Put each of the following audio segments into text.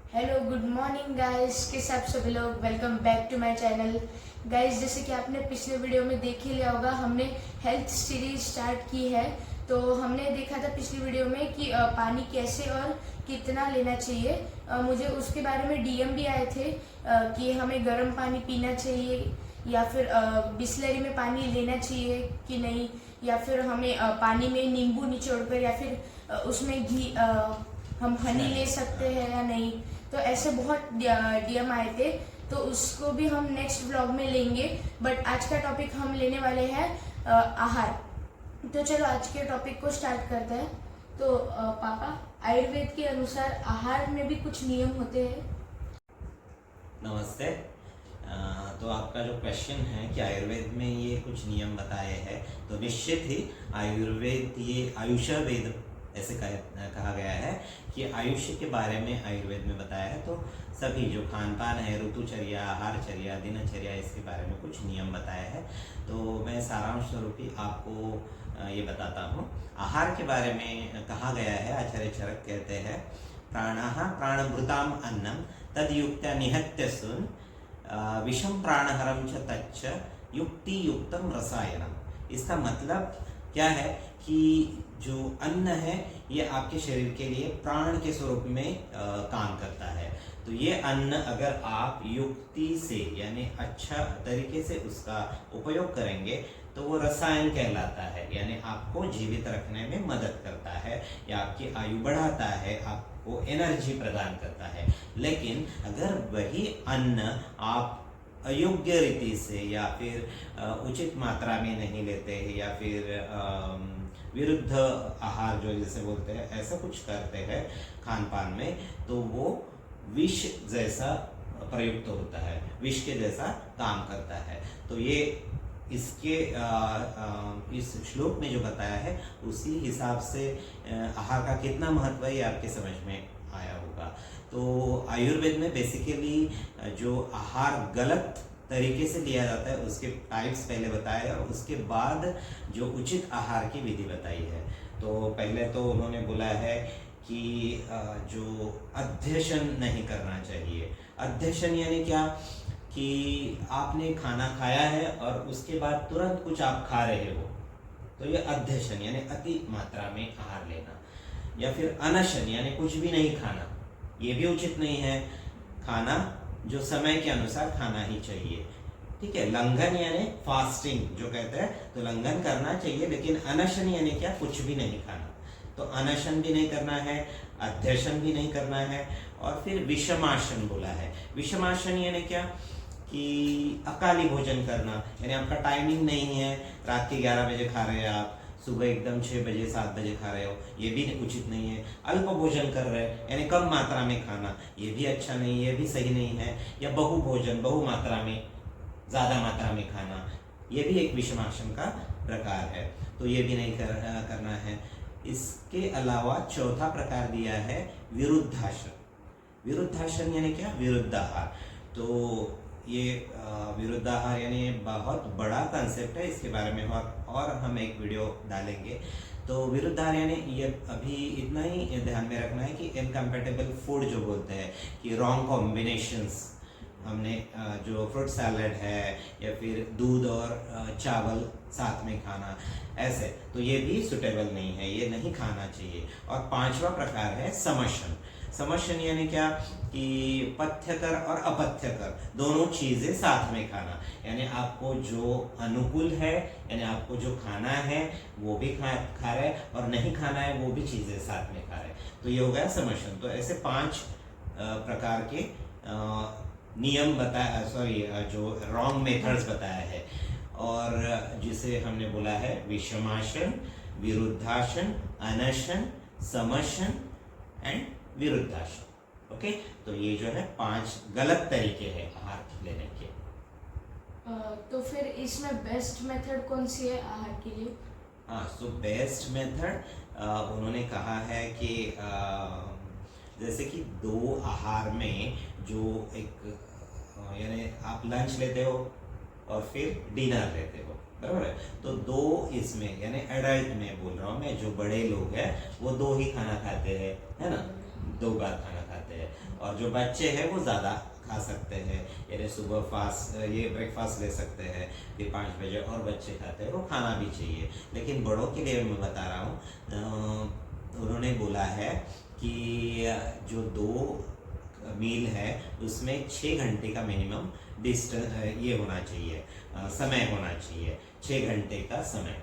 Hello good morning guys, किस आप सभी लोग welcome back to my channel. Guys, जैसे कि आपने पिछले वीडियो में देख ही लिया होगा, हमने हेल्थ सीरीज स्टार्ट की है। तो हमने देखा था पिछली वीडियो में कि पानी कैसे और कितना लेना चाहिए। मुझे उसके बारे में डीएम भी आए थे कि हमें गर्म पानी पीना चाहिए या फिर बिस्लरी में पानी लेना चाहिए कि नहीं, या फिर हमें पानी में नींबू निचोड़कर या फिर उसमें घी हम हनी ले सकते हैं या नहीं। तो ऐसे बहुत डीएम आए थे, तो उसको भी हम नेक्स्ट व्लॉग में लेंगे। बट आज का टॉपिक हम लेने वाले हैं आहार। तो चलो आज के टॉपिक को स्टार्ट करते हैं। तो पापा, आयुर्वेद के अनुसार आहार में भी कुछ नियम होते हैं। नमस्ते। तो आपका जो क्वेश्चन है कि आयुर्वेद में ये कुछ नियम बताए हैं, तो निश्चित ही आयुर्वेद ये आयुष वेद ऐसे कहा गया है कि आयुष्य के बारे में आयुर्वेद में बताया है। तो सभी जो खान पान है, ऋतुचर्या, आहारचर्या, दिनचर्या, इसके बारे में कुछ नियम बताया है। तो मैं सारांश स्वरूप ही आपको ये बताता हूँ। आहार के बारे में कहा गया है, आचार्य चरक कहते हैं, प्राणाः प्राणभृताम अन्नम तद्युक्त्या निहत्य सुन विषम प्राणहरम च तच्च युक्ति युक्तम रसायनम। इसका मतलब क्या है कि जो अन्न है ये आपके शरीर के लिए प्राण के स्वरूप में काम करता है। तो ये अन्न अगर आप युक्ति से यानी अच्छा तरीके से उसका उपयोग करेंगे तो वो रसायन कहलाता है, यानी आपको जीवित रखने में मदद करता है या आपकी आयु बढ़ाता है, आपको एनर्जी प्रदान करता है। लेकिन अगर वही अन्न आप अयोग्य रीति से या फिर उचित मात्रा में नहीं लेते हैं या फिर विरुद्ध आहार जो जैसे बोलते हैं ऐसा कुछ करते हैं खान पान में, तो वो विष जैसा प्रयुक्त होता है, विष के जैसा काम करता है। तो ये इसके इस श्लोक में जो बताया है उसी हिसाब से आहार का कितना महत्व है ये आपके समझ में आया होगा। तो आयुर्वेद में बेसिकली जो आहार गलत तरीके से लिया जाता है उसके टाइप्स पहले बताए और उसके बाद जो उचित आहार की विधि बताई है। तो पहले तो उन्होंने बोला है कि जो अध्यशन नहीं करना चाहिए। अध्यशन यानी क्या कि आपने खाना खाया है और उसके बाद तुरंत कुछ आप खा रहे हो, तो ये अध्यशन यानी अति मात्रा में आहार लेना। या फिर अनशन यानी कुछ भी नहीं खाना, ये भी उचित नहीं है। खाना जो समय के अनुसार खाना ही चाहिए, ठीक है। लंघन यानी फास्टिंग जो कहते हैं, तो लंघन करना चाहिए, लेकिन अनशन यानी क्या, कुछ भी नहीं खाना। तो अनशन भी नहीं करना है, अध्यशन भी नहीं करना है। और फिर विषमासन बोला है। विषमासन यानी क्या कि अकाली भोजन करना, यानी आपका टाइमिंग नहीं है, रात के 11 बजे खा रहे हैं आप, सुबह एकदम 6 बजे 7 बजे खा रहे हो, ये भी उचित नहीं है। अल्प भोजन कर रहे हैं यानी कम मात्रा में खाना, ये भी अच्छा नहीं, ये भी सही नहीं है। या बहु भोजन, बहु मात्रा में, ज़्यादा मात्रा में खाना, ये भी एक विषमासन का प्रकार है, तो ये भी नहीं करना है। इसके अलावा चौथा प्रकार दिया है विरुद्धासन। विरुद्धासन यानी क्या, विरुद्ध आहार। तो ये विरुद्धाहार यानी बहुत बड़ा कंसेप्ट है, इसके बारे में और हम एक वीडियो डालेंगे। तो विरुद्धाहार यानी ये अभी इतना ही ध्यान में रखना है कि इनकम्पेटेबल फूड जो बोलते हैं कि रॉन्ग कॉम्बिनेशंस, हमने जो फ्रूट सैलड है या फिर दूध और चावल साथ में खाना, ऐसे, तो ये भी सुटेबल नहीं है, ये नहीं खाना चाहिए। और पांचवा प्रकार है समशन। समशन यानी क्या कि पथ्यकर और अपथ्यकर दोनों चीजें साथ में खाना, यानी आपको जो अनुकूल है, यानी आपको जो खाना है वो भी खा रहे और नहीं खाना है वो भी चीजें साथ में खा रहे, तो ये हो गया समशन। तो ऐसे 5 प्रकार के नियम बताया, सॉरी जो रॉन्ग मेथड्स बताया है, और जिसे हमने बोला है विषमासन, विरुद्धासन, अनशन, समशन एंड विरुद्धासन। ओके, तो ये जो है 5 गलत तरीके हैं आहार लेने के। तो फिर इसमें बेस्ट मेथड कौन सी है आहार के लिए? हाँ, सो बेस्ट मेथड उन्होंने कहा है कि जैसे कि 2 आहार में जो एक यानी आप लंच लेते हो और फिर डिनर लेते हो, बराबर है। तो 2 इसमें यानी एडल्ट में बोल रहा हूँ मैं, जो बड़े लोग हैं वो 2 ही खाना खाते हैं, है ना। 2 बार खाना खाते हैं। और जो बच्चे हैं वो ज़्यादा खा सकते हैं, यानी सुबह फास्ट ये ब्रेकफास्ट ले सकते हैं, फिर 5 बजे और बच्चे खाते हैं, वो खाना भी चाहिए। लेकिन बड़ों के लिए मैं बता रहा हूँ, उन्होंने बोला है कि जो 2 मील है उसमें 6 घंटे का मिनिमम डिस्टेंस ये होना चाहिए, समय होना चाहिए, 6 घंटे का समय।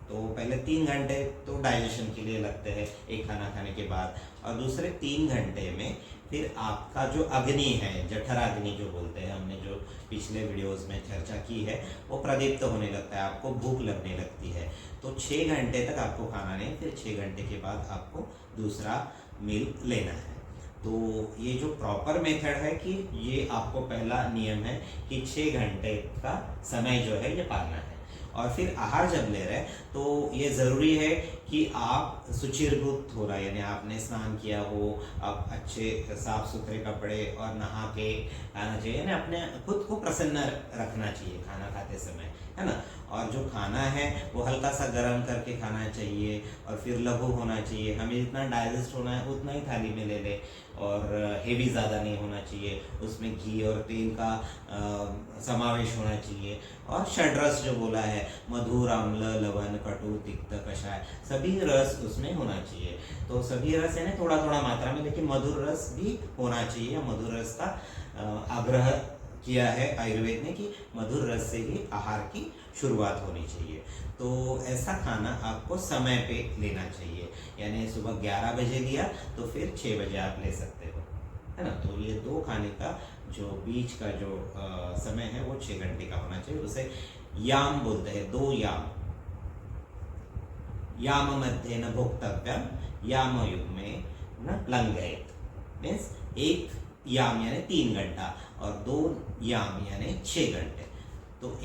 तो पहले 3 घंटे तो डाइजेशन के लिए लगते हैं एक खाना खाने के बाद, और दूसरे 3 घंटे में फिर आपका जो अग्नि है, जठराग्नि जो बोलते हैं, हमने जो पिछले वीडियोस में चर्चा की है, वो प्रदीप्त होने लगता है, आपको भूख लगने लगती है। तो 6 घंटे तक आपको खाना नहीं, फिर 6 घंटे के बाद आपको दूसरा मील लेना है। तो ये जो प्रॉपर मेथड है कि ये आपको पहला नियम है कि 6 घंटे का समय जो है ये पालना है। और फिर आहार जब ले रहे हैं तो ये ज़रूरी है कि आप सुचिरभूत हो रहा है, यानी आपने स्नान किया हो, आप अच्छे साफ सुथरे कपड़े और नहा के खाना चाहिए, यानी अपने खुद को प्रसन्न रखना चाहिए खाना खाते समय, है ना। और जो खाना है वो हल्का सा गर्म करके खाना चाहिए, और फिर लघु होना चाहिए, हमें जितना डाइजेस्ट होना है उतना ही थाली में ले ले, और हेवी ज़्यादा नहीं होना चाहिए, उसमें घी और तेल का समावेश होना चाहिए। और षड्रस जो बोला है, मधुर, अम्ल, लवण, कटु, तिक्त, कषाय, सभी रस उसमें होना चाहिए। तो सभी रस है ना, थोड़ा थोड़ा मात्रा में, लेकिन मधुर रस भी होना चाहिए। मधुर रस का आग्रह किया है आयुर्वेद ने कि मधुर रस से ही आहार की शुरुआत होनी चाहिए। तो ऐसा खाना आपको समय पे लेना चाहिए, यानी सुबह 11 बजे लिया तो फिर 6 बजे आप ले सकते हो, है ना। तो ये 2 खाने का जो बीच का जो समय है वो 6 घंटे का होना चाहिए। उसे याम बोलते हैं, 2 याम। याम मध्ये न भोक्तव्यम, याम युग में न लंघयेत, मीन्स 1 याम यानी 3 घंटा, और 2 याम यानी 6 घंटे। तो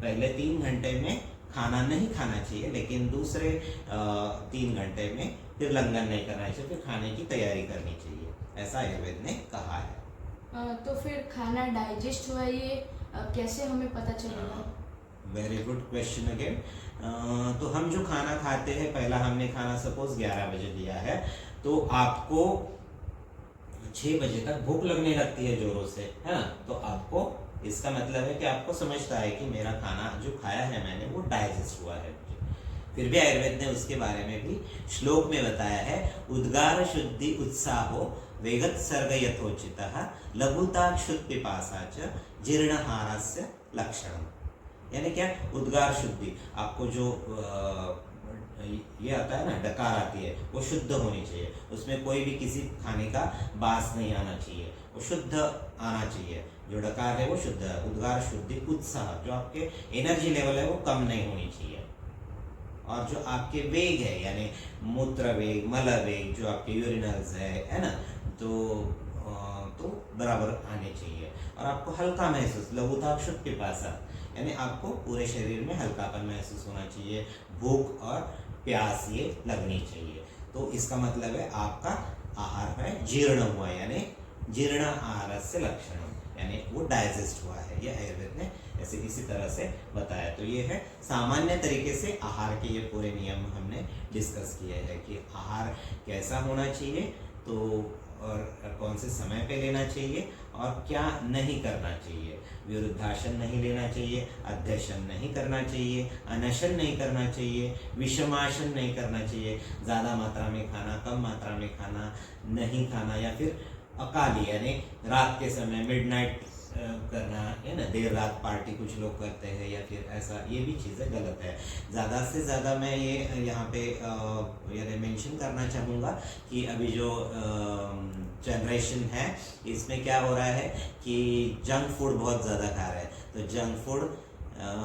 पहले 3 घंटे में खाना नहीं खाना चाहिए, लेकिन दूसरे 3 घंटे में फिर लंघन नहीं करना चाहिए, फिर खाने की तैयारी करनी चाहिए, ऐसा आयुर्वेद ने कहा है। तो फिर खाना डाइजेस्ट हुआ ये कैसे हमें पता चलेगा? Very good question again. तो हम जो खाना खाते हैं, पहला हमने खाना सपोज 11 बजे लिया है, तो आपको 6 बजे तक भूख लगने लगती है जोरों से, है ना। तो आपको इसका मतलब है कि आपको समझता है कि मेरा खाना जो खाया है मैंने वो डाइजेस्ट हुआ है। फिर भी आयुर्वेद ने उसके बारे में भी श्लोक में बताया है, उद्गार शुद्धि उत्साहो वेगत सर्ग यथोचितः लघुता क्षुत् पिपासा च जीर्णहारस्य लक्षणम। यानी क्या, उद्गार शुद्धि, आपको जो ये आता है ना, डकार आती है, वो शुद्ध होनी चाहिए, उसमें कोई भी किसी खाने का बास नहीं आना चाहिए, वो शुद्ध आना चाहिए। जो डकार है वो शुद्ध है। उद्गार शुद्धि उत्साह, जो आपके एनर्जी लेवल है वो कम नहीं होनी चाहिए। और जो आपके वेग है, यानी मूत्र वेग, मल वेग, जो आपके यूरिनल्स है ना, तो बराबर आने चाहिए। और आपको हल्का महसूस, लघुता क्षुत् पिपासा, यानी आपको पूरे शरीर में हल्कापन महसूस होना चाहिए, भूख और प्यास ये लगनी चाहिए। तो इसका मतलब है आपका आहार है जीर्ण हुआ, यानी जीर्ण आहार से लक्षण, यानी वो डाइजेस्ट हुआ है। ये आयुर्वेद ने ऐसे इसी तरह से बताया। तो ये है सामान्य तरीके से आहार के ये पूरे नियम हमने डिस्कस किए हैं कि आहार कैसा होना चाहिए, तो और कौन से समय पे लेना चाहिए, और क्या नहीं करना चाहिए। विरुद्धासन नहीं लेना चाहिए, अध्यशन नहीं करना चाहिए, अनशन नहीं करना चाहिए, विषमासन नहीं करना चाहिए, ज़्यादा मात्रा में खाना, कम मात्रा में खाना नहीं खाना, या फिर अकाली यानी रात के समय मिडनाइट करना, है ना, देर रात पार्टी कुछ लोग करते हैं, या फिर ऐसा, ये भी चीज़ें गलत है। ज़्यादा से ज़्यादा मैं ये यहाँ पे यानी मेंशन करना चाहूँगा कि अभी जो जनरेशन है इसमें क्या हो रहा है कि जंक फूड बहुत ज़्यादा खा रहा है। तो जंक फूड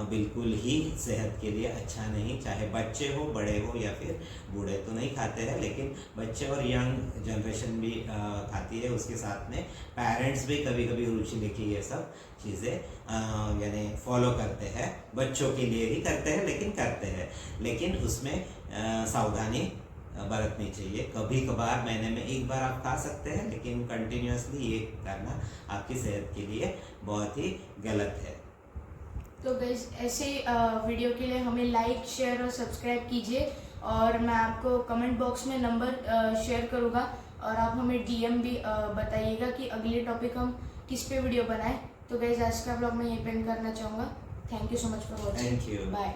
बिल्कुल ही सेहत के लिए अच्छा नहीं, चाहे बच्चे हो, बड़े हो, या फिर बूढ़े तो नहीं खाते हैं, लेकिन बच्चे और यंग जनरेशन भी खाती है। उसके साथ में पेरेंट्स भी कभी कभी रुचि लेके ये सब चीज़ें यानी फॉलो करते हैं, बच्चों के लिए ही करते हैं, लेकिन करते हैं, लेकिन उसमें सावधानी बरतनी चाहिए। कभी कभार महीने में 1 बार आप खा सकते हैं, लेकिन कंटिन्यूसली ये करना आपकी सेहत के लिए बहुत ही गलत है। तो गाइस ऐसे वीडियो के लिए हमें लाइक, शेयर और सब्सक्राइब कीजिए, और मैं आपको कमेंट बॉक्स में नंबर शेयर करूँगा, और आप हमें DM भी बताइएगा कि अगले टॉपिक हम किस पे वीडियो बनाएं। तो गाइज आज का ब्लॉग मैं यहीं पे एंड करना चाहूँगा। Thank you so much for watching. Thank you. Bye.